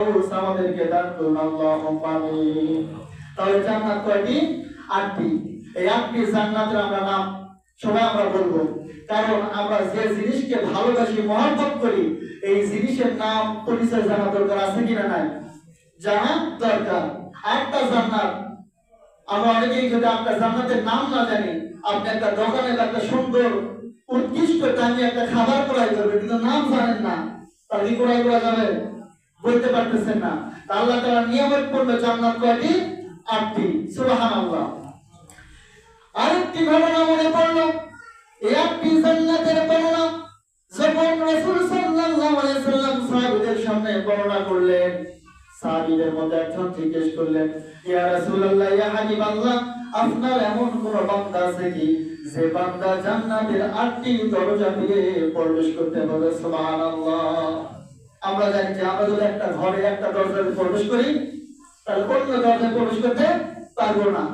আমাদেরকে দান করুন আল্লাহুম্মা আমিন। তাহলে জান্নাত কয়টি? 8টি। এই 8টি জান্নাতের আমরা নাম সবাই আমরা বলবো, কারণ আমরা যে জিনিসকে ভালোবাসি মহব্বত করি এই জিনিসের নাম পরিচয় জানা দরকার আছে কিনা নাই? জানা দরকার। 8টা জান্নাত, আমরা অনেকেই যদি আপনার জান্নাতের নাম না জানি, আপনি একটা দোকানে একটা সুন্দর উৎকৃষ্ট দামি একটা খাবার ক্রয় করবেন কিন্তু নাম জানেন না, তাহলে কি ক্রয় করা যাবে? বলতে পারতেছেন না। আল্লাহ তাআলা নিয়ামত করবে জান্নাত কয়টি? 8টি। সুবহানাল্লাহ। আরেকটি ঘটনা মনে পড়লো, এই 8টি জান্নাতের বর্ণনা যখন রাসূল সাল্লাল্লাহু আলাইহি ওয়াসাল্লাম সাহাবীদের সামনে বর্ণনা করলেন, সাহাবীদের মধ্যে একজন জিজ্ঞেস করলেন, ইয়া রাসূলুল্লাহ, ইয়া হাবিবাল্লাহ, আপনার এমন কোন বান্দা আছে কি যে বান্দা জান্নাতের 8টি দরজা দিয়ে প্রবেশ করতে পারবে? সুবহানাল্লাহ। আমরা জানি যে আমরা যদি একটা ঘরে একটা দরজা দিয়ে প্রবেশ করি তাহলে অন্য দরজায় প্রবেশ করতে পারবো না।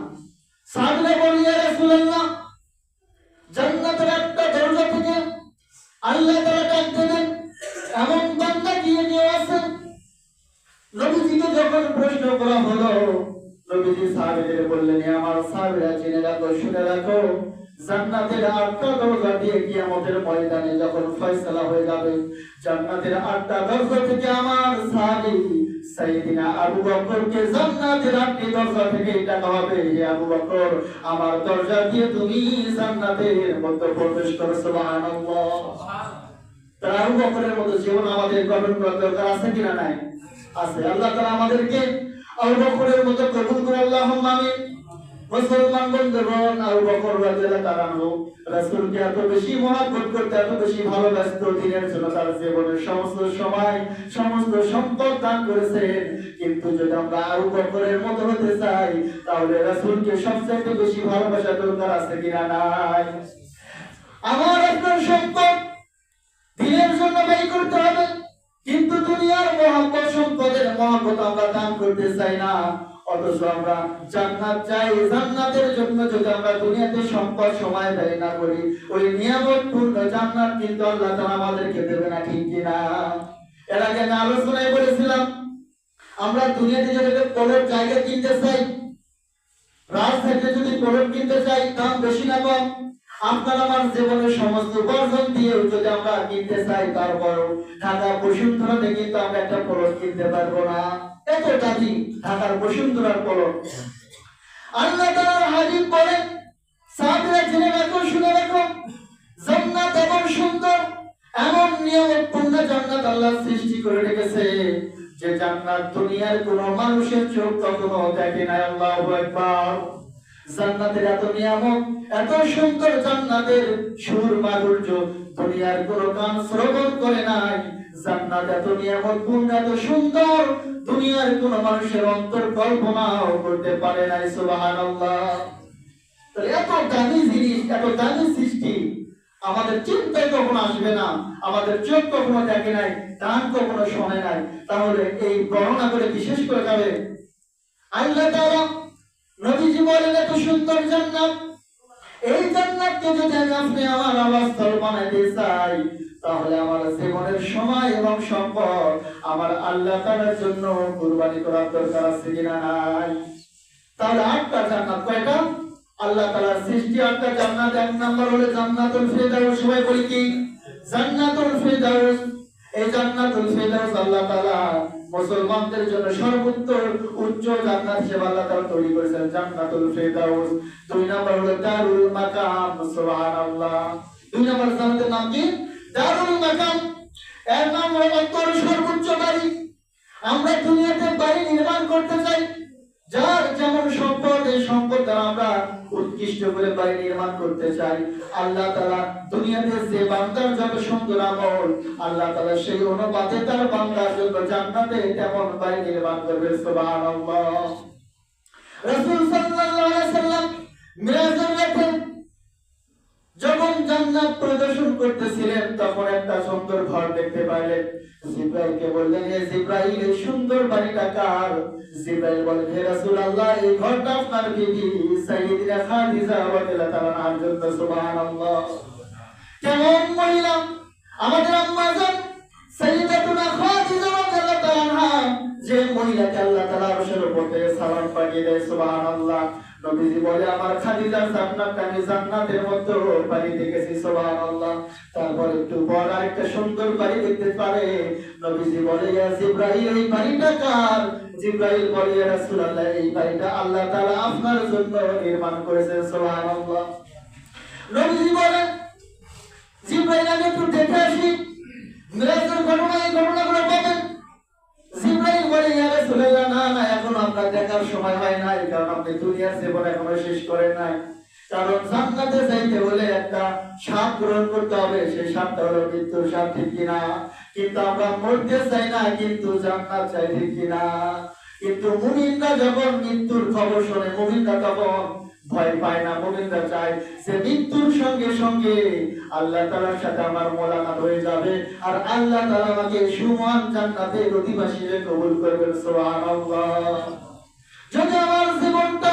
সাহাবীরা বললেন, ইয়া রাসূলুল্লাহ, জান্নাতের একটা দরজা থেকে আল্লাহ তাআলা ডাক দেন, এমন বান্দা কি আছে? নবীজিকে যখন প্রশ্ন করা হলো, নবীজি সাহাবীদের বললেন, আমার সাহাবীরা জেনে রাখো, শুনে রাখো, জান্নাতের 8টা দরজা দিয়ে কিয়ামতের ময়দানে যখন ফয়সালা হয়ে যাবে, জান্নাতের 8টা দরজা থেকে আমার সাহাবী সাইয়েদিনা আবু বকরকে জান্নাতের 8টি দরজা থেকে ডাকা হবে, হে আবু বকর, আমার দরজা দিয়ে তুমি জান্নাতের মধ্যে প্রবেশ করো। সুবহানাল্লাহ। তাহলে আবু বকরের মতো জীবন আমাদের গঠন করার দরকার আছে কিনা নাই? আছে। আল্লাহ তাআলা আমাদেরকে আবু বকরের মতো কবুল করে, আল্লাহুম্মা আমিন। মুসলমান বন্ধুগণ, আবু বকর রাদিয়াল্লাহু তাআলা আনহু রাসূলকে এত বেশি মহব্বত করতে, এত বেশি ভালোবাসত, দিনের জন্য তার জীবনের সমস্ত সময় সমস্ত সম্পদ দান করেছেন। কিন্তু যদি আমরা আবু বকরের মতো হতে চাই তাহলে রাসূলকে সবচেয়ে বেশি ভালোবাসা দরকার আছে কিনা নাই? আমার আপনার সম্পদ দিনের জন্য ব্যয় করতে হবে, কিন্তু দুনিয়ার মহব্বত, সম্পদের মহব্বত আমরা দান করতে চাই না। অথচ আমরা জান্নাত চাই, জান্নাতের জন্য যদি আমরা দুনিয়াতে সম্পদ সময় ব্যয় না করি, ওই নিয়ামতপূর্ণ জান্নাত কিন্তু আল্লাহ তাআলা আমাদেরকে দেবে না, ঠিক কিনা? এর আগে আমি আলোচনায় বলেছিলাম, আমরা দুনিয়াতে যদি প্লট জায়গা কিনতে চাই, রাজধানীতে যদি প্লট কিনতে চাই, দাম বেশি না কম? আপনার আমার জীবনের সমস্ত উপার্জন দিয়ে যদি আমরা কিনতে চাই, তারপর ঢাকা বসুন্ধরাতে কিন্তু আমরা একটা প্লট কিনতে পারবো না। এত দামি ঢাকার বসুন্ধরার প্লট। আল্লাহ তাআলার হাবিব বলেন, সাহাবীরা জেনে রাখো, শুনে রাখো, জান্নাত এমন সুন্দর, এমন নিয়ামতপূর্ণ জান্নাত আল্লাহ সৃষ্টি করে রেখেছে যে জান্নাত দুনিয়ার কোন মানুষের চোখ কখনো দেখে নাই। আল্লাহু আকবার। জান্নাতের এত নিয়ামত, এত সুন্দর জান্নাতের সুর মাধুর্য দুনিয়ার কোন কান শ্রবণ করে নাই। জান্নাত এত নিয়ামতপূর্ণ, এত সুন্দর, দুনিয়ার কোন মানুষের অন্তর কল্পনাও করতে পারে নাই। সুবহানাল্লাহ। তাহলে এত দামি জিনিস, এত দামি সৃষ্টি আমাদের চিন্তায় কখনো আসবে না, আমাদের চোখ কখনো দেখে নাই, কান কখনো শোনে নাই, তাহলে এই বর্ণনা করে বিশেষ করে যাবে? আল্লাহ তাআলা নবীজি বলেন, এত সুন্দর জান্নাত, এই জান্নাতকে যদি আপনি আমার আবাসস্থল বানাইতে চাই তাহলে আমার জীবনের সময় এবং সম্পদ আমার আল্লাহ তাআলার জন্য কুরবানি করার দরকার আছে কিনা নাই? তাহলে 8টা জান্নাত, কয়টা? আল্লাহ তাআলার সৃষ্টি 8টা জান্নাত। এক নাম্বার হলো জান্নাতুল ফিরদাউস। সবাই বলি কি? জান্নাতুল ফিরদাউস। এই জান্নাতুল ফিরদাউস আল্লাহ তাআলা মুসলমানদের জন্য সর্বোচ্চ উচ্চ জান্নাত হিসেবে আল্লাহ তাআলা তৈরি করেছেন, জান্নাতুল ফিরদাউস। 2 নাম্বার হলো দারুল মাকাম। সুবহানাল্লাহ। 2 নাম্বার জান্নাতের নাম কি? দারুল মাকাম। এর নাম হলো অন্তর সর্বোচ্চ বাড়ি। আমরা দুনিয়াতে বাড়ি নির্মাণ করতে চাই, যার যেমন সম্পদ, এই সম্পদ দ্বারা আমরা উৎকৃষ্ট করে বাড়ি নির্মাণ করতে চাই। আল্লাহ তাআলা দুনিয়াতে যে বান্দার যত সুন্দর আমল, আল্লাহ তাআলা সেই অনুপাতে তার বান্দার জন্য জান্নাতে তেমন বাড়ি নির্মাণ করবে। সুবহানাল্লাহ। রাসূল সাল্লাল্লাহু আলাইহি সাল্লাম মিরাজের রাতে যখন জান্নাত পরিদর্শন করতেছিলেন তখন একটা সুন্দর ঘর দেখতে পাইলেন। জিবরাইলকে বললেন, হে জিবরাইল, এই সুন্দর বাড়িটা কার? জিবরাইল বলেন, হে রাসূলুল্লাহ, এই ঘরটা আপনার বিবি সাইয়্যিদা খাদিজা রাদিয়াল্লাহু তাআলা আনহার জন্য। সুবহানাল্লাহ। কেমন মহিলা! আমাদের আম্মা জান সাইয়্যিদাতুনা খাদিজা রাদিয়াল্লাহু তাআলা আনহা মহিলাকে আল্লাহ তাআলা আরশের উপর থেকে সালাম পাঠিয়ে দেয়, সুবহানাল্লাহ। নবীজি বলে আমার খাদিজার জান্নাতটা আমি জান্নাতের মধ্যে বাড়ি দেখেছি, সুবহানাল্লাহ। তারপর একটু পর আরেকটা সুন্দর বাড়ি দেখতে পারে। নবীজি বলে ইয়া জিবরাইল এই বাড়িটা কার? জিবরাইল বলে ইয়া রাসূলুল্লাহ এই বাড়িটা আল্লাহ তাআলা আপনার জন্য নির্মাণ করেছেন, সুবহানাল্লাহ। নবীজি বলে জিবরাইল আমি একটু দেখে আসি, মিরাজের ঘটনা এই ঘটনাগুলো পাবেন। জিবরাইল বলে ইয়া রাসূলুল্লাহ না না এখন আপনার দেখার সময় হয় নাই, কারণ আপনি দুনিয়ার জীবন এখনো শেষ করেন নাই। কারণ জান্নাতে যাইতে হলে একটা স্বাদ গ্রহণ করতে হবে, সেই স্বাদটা হলো মৃত্যুর স্বাদ, ঠিক কিনা? কিন্তু আমরা মরতে চাই না, কিন্তু জান্নাত চাই, ঠিক কিনা? কিন্তু মুমিনরা যখন মৃত্যুর খবর শোনে, মুমিনরা তখন ভয় পায় না, মুমিনরা চায় যে মৃত্যুর সঙ্গে সঙ্গে আল্লাহ তাআলার সাথে আমার মোলাকাত হয়ে যাবে, আর আল্লাহ তাআলা আমাকে সুমহান জান্নাতের অধিবাসী কবুল করবেন, সুবহানাল্লাহ। যদি আমার জীবনটা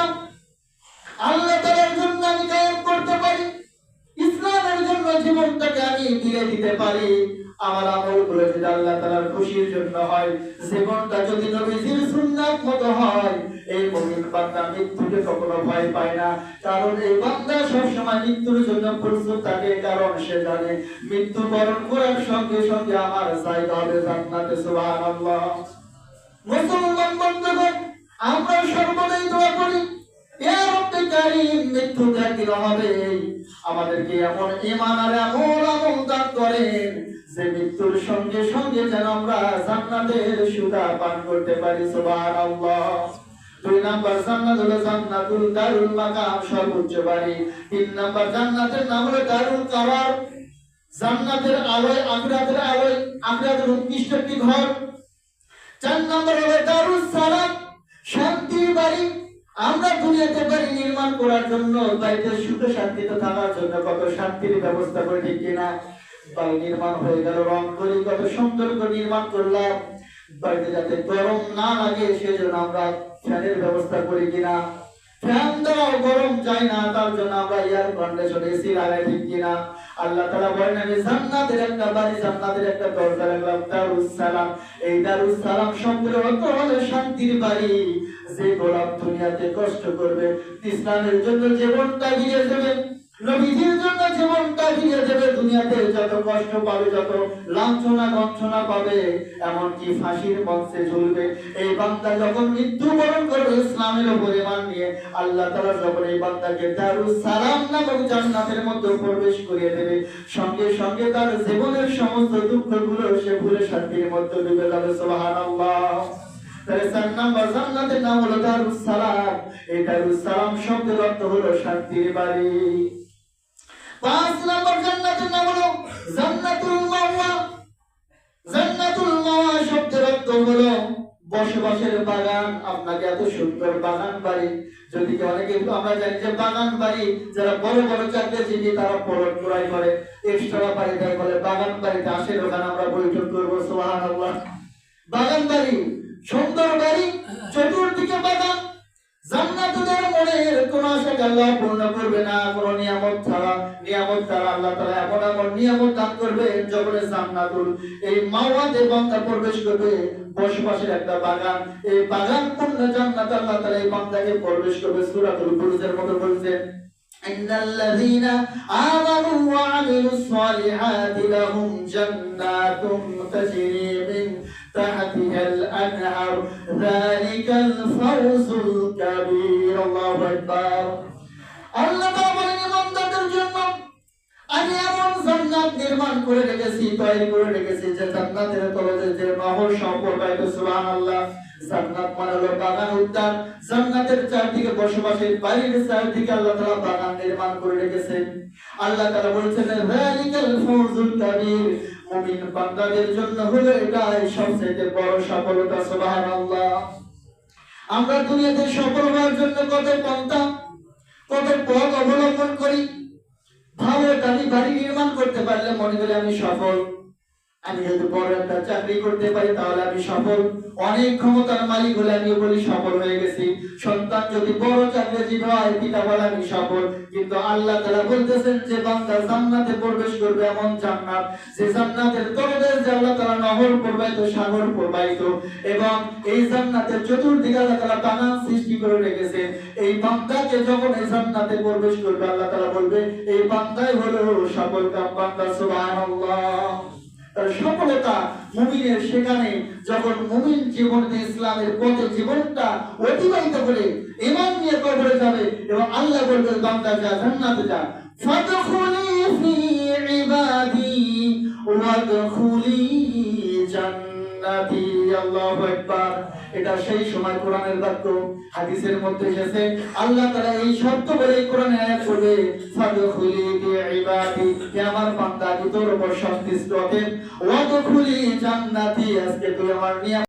আল্লাহ তাআলার জন্য আমি কায়েম করতে পারি, ইসলামের জন্য জীবনটাকে আমি দিয়ে দিতে পারি, আমার আমলগুলো যদি আল্লাহ তাআলার খুশির জন্য হয়, জীবনটা যদি নবীজির সুন্নাত মতো হয়, এই মুমিন বান্দা মৃত্যুকে কখনো ভয় পায় না। কারণ এই বান্দা সবসময় মৃত্যুর জন্য প্রস্তুত থাকে, কারণ সে জানে মৃত্যুবরণ করার সঙ্গে সঙ্গে আমার জায়গা হবে জান্নাতে, সুবহানাল্লাহ। মুসলমান বন্ধুগণ, আমরা সর্বদাই দোয়া করি ইয়া রব্বে কারীম মৃত্যুটা একদিন হবে, আমাদেরকে এমন ঈমান আর এমন আমল দান করেন যে মৃত্যুর সঙ্গে সঙ্গে যেন আমরা জান্নাতের সুধা পান করতে পারি, সুবহানাল্লাহ। 2 নাম্বার জান্নাত হলো জান্নাতুল দারুল মাকাম, সর্বোচ্চ বাড়ি। 3 নাম্বার জান্নাতের নাম হলো দারুল কারার, জান্নাতের আলোয়, আখিরাতের উৎকৃষ্ট একটি ঘর। 4 নাম্বার হলো দারুস সালাম, শান্তির বাড়ি। আমরা দুনিয়াতে বাড়ি নির্মাণ করার জন্য, বাড়িতে সুখে শান্তিতে থাকার জন্য কত শান্তির ব্যবস্থা করে, ঠিক কিনা? বাড়ি নির্মাণ হয়ে গেল, রং করি, কত সুন্দর করে নির্মাণ করলাম, বাড়িতে যাতে গরম না লাগে সেজন্য আমরা ফ্যানের ব্যবস্থা করি, কিনা? ফ্যান দ্বারাও গরম যায় না, তার জন্য আমরা এয়ার কন্ডিশন এসি লাগাই, ঠিক কিনা? আল্লাহ তাআলা বলেন আমি জান্নাতের একটা বাড়ি, জান্নাতের একটা দরজা রাখলাম দারুস সালাম। এই দারুস সালাম শব্দের অর্থ হলো শান্তির বাড়ি। যে গোলাম দুনিয়াতে কষ্ট করবে, ইসলামের জন্য জীবনটা দিয়ে দেবে, নবীজির জন্য জীবনটা দিয়ে দেবে, দুনিয়াতে যত কষ্ট পাবে, যত লাঞ্ছনা গঞ্ছনা পাবে, এমনকি ফাঁসির মঞ্চে ঝুলবে, এই বান্দা যখন মৃত্যুবরণ করবে ইসলামের উপর ঈমান নিয়ে, আল্লাহ তাআলা যখন এই বান্দাকে দারুস সালাম নামক জান্নাতের মধ্যে প্রবেশ করিয়ে দেবে, সঙ্গে সঙ্গে তার জীবনের সমস্ত দুঃখগুলো সে ভুলে শান্তির মধ্যে ডুবে যাবে, সুবহানাল্লাহ। তাহলে 4 নাম্বার জান্নাতের নাম হলো দারুস সালাম। এই দারুস সালাম শব্দের অর্থ হলো শান্তির বাড়ি। 5 নাম্বার জান্নাতের নাম হলো জান্নাতুল মাওয়া। জান্নাতুল মাওয়া শব্দের অর্থ হলো বসবাসের বাগান। আপনাকে এত সুন্দর বাগান বাড়ি, যদি অনেকে আমরা জানি যে বাগান বাড়ি যারা বড় বড় চাকরিজীবী তারা পলট ক্রয় করে, এক্সট্রা বাড়ি দেয়, বলে বাগান বাড়িতে আসেন, ওখানে আমরা বৈঠক করবো, সুবহানাল্লাহ। বাগান বাড়ি, সুন্দর বাড়ি, চতুর্দিকে বাগান। জান্নাতীদের মনের কোন আশাকে আল্লাহ পূর্ণ করবে না, কোন নিয়ামত ছাড়া আল্লাহ তাআলা এমন এমন নিয়ামত দান করবে, যখন জান্নাতুল এই মাওয়াতে বান্দা প্রবেশ করবে, বসবাসের একটা বাগান, এই বাগান পূর্ণ জান্নাত আল্লাহ তাআলা এই বান্দাকে প্রবেশ করবে। সূরাতুল বুরুজের মধ্যে বলছেন ইন্নাল্লাযীনা আমানু ওয়া আমিলুস সালিহাতি লাহুম জান্নাতুন তাজরি মিন তাহতিহাল আনহার যালিকাল ফাওজুল কাবীর। আল্লাহু আকবার। আল্লাহ তাআলা বলেন ইমানদারদের জন্য আমি এমন জান্নাত নির্মাণ করে রেখেছি, তৈরি করে রেখেছি, যে জান্নাতের তলে যে নহর সম্পর্কিত, সুবহানাল্লাহ। জান্নাত মানে হলো বাগান, উদ্যান। জান্নাতের চারদিকে বসবাসের বাড়ির চারদিকে আল্লাহ তাআলা বাগান নির্মাণ করে রেখেছেন। আল্লাহ তাআলা বলেছেন যালিকাল ফাওজুল কাবীর, মুমিন বান্দাদের জন্য হলো এটাই সবচেয়ে বড় সফলতা, সুবহানাল্লাহ। আমরা দুনিয়াতে সফল হওয়ার জন্য কত পন্থা, কত পথ অবলম্বন করি। ভালো দামি বাড়ি নির্মাণ করতে পারলে মনে করি আমি সফল, আমি যদি বড় একটা চাকরি করতে পারি তাহলে আমি সফল, অনেক ক্ষমতার মালিক হলে আমি বলি সফল হয়ে গেছি, সন্তান যদি বড় চাকরিজীবী হয় পিতা বলে আমি সফল। কিন্তু আল্লাহ তাআলা বলতেছেন যে বান্দা জান্নাতে প্রবেশ করবে এমন জান্নাত, যে জান্নাতের তলদেশ যে আল্লাহ তাআলা নহর প্রবাহিত, সাগর প্রবাহিত, এবং এই জান্নাতের চতুর্দিকে আল্লাহ তাআলা বাগান সৃষ্টি করে রেখেছেন। এই বান্দাকে যখন এই জান্নাতে প্রবেশ করবে আল্লাহ তাআলা বলবে এই বান্দাই হলো সফলকাম বান্দা। সুবহানাল্লাহ। তার সফলতা মুমিনের সেখানে যখন মুমিন জীবনে ইসলামের পথে জীবনটা অতিবাহিত করে ঈমান নিয়ে কবরে যাবে এবং আল্লাহ বলবে বান্দা যা জান্নাতে যা, ফাদখুলি ফি ইবাদি ওয়াদখুলি জান্নাতি। আল্লাহু আকবার। এটা সেই সময় কোরআনের বাক্য, হাদিসের মধ্যে এসেছে আল্লাহ তাআলা এই শব্দ বলে কোরআনে আয়াত বলে ফাদখুলি ফি ইবাদি, হে আমার বান্দা কি তোর উপর সন্তুষ্ট হবে, ওয়াদখুলি জান্নাতি, আজকে তুই আমার নিয়ামত